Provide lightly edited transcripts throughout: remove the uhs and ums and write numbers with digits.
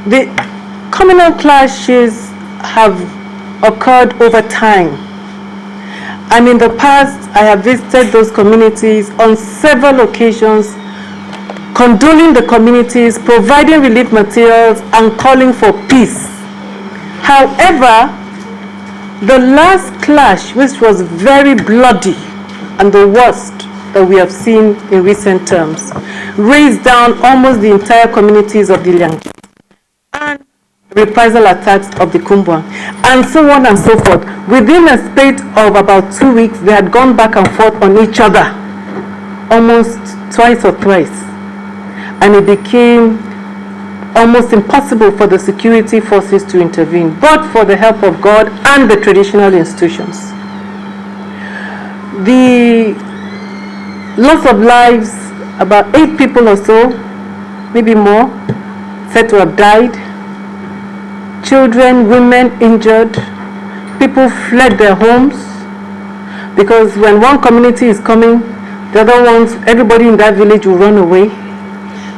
The communal clashes have occurred over time. And in the past, I have visited those communities on several occasions, condoling the communities, providing relief materials, and calling for peace. However, the last clash, which was very bloody and the worst that we have seen in recent terms, raised down almost the entire communities of the Liang and reprisal attacks of the Kumbuang, and so on and so forth. Within a space of about 2 weeks, they had gone back and forth on each other, almost twice or thrice. And it became almost impossible for the security forces to intervene, but for the help of God and the traditional institutions. The loss of lives, about 8 people or so, maybe more, said to have died. Children, women injured. People fled their homes because when one community is coming, the other ones, everybody in that village will run away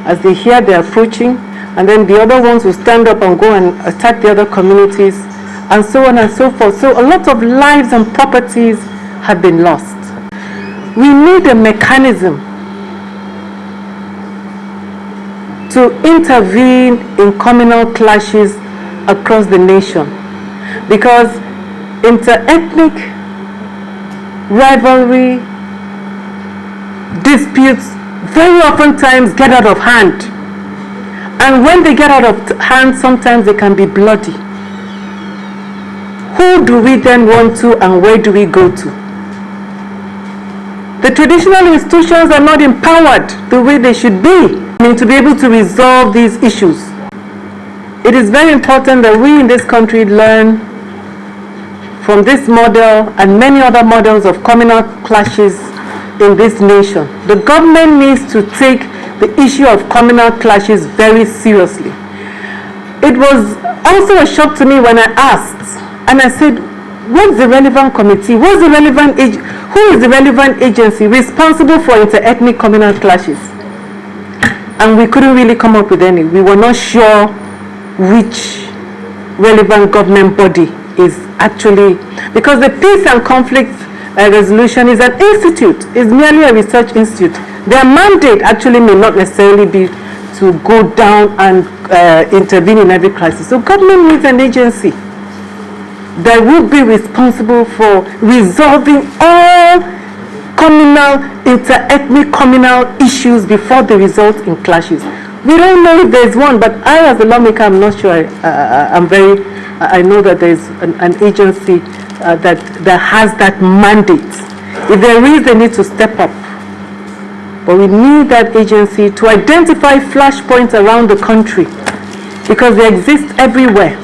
as they hear they're approaching, and then the other ones will stand up and go and attack the other communities, and so on and so forth. So a lot of lives and properties have been lost. We need a mechanism to intervene in communal clashes across the nation, because inter-ethnic rivalry disputes very often times get out of hand, and when they get out of hand, sometimes they can be bloody. Who do we then run to, and where do we go to? The traditional institutions are not empowered the way they should be, to be able to resolve these issues. It is very important that we in this country learn from this model and many other models of communal clashes in this nation. The government needs to take the issue of communal clashes very seriously. It was also a shock to me when I asked, and I said, what's the relevant committee? Who is the relevant agency responsible for inter-ethnic communal clashes? And we couldn't really come up with any. We were not sure which relevant government body is actually, because the Peace and Conflict Resolution is an institute, is merely a research institute. Their mandate actually may not necessarily be to go down and intervene in every crisis. So government needs an agency that will be responsible for resolving all communal, inter-ethnic communal issues before they result in clashes. We don't know if there's one, but I, as a lawmaker, I'm not sure. I know that there's an agency that has that mandate. If there is, they need to step up. But we need that agency to identify flashpoints around the country, because they exist everywhere.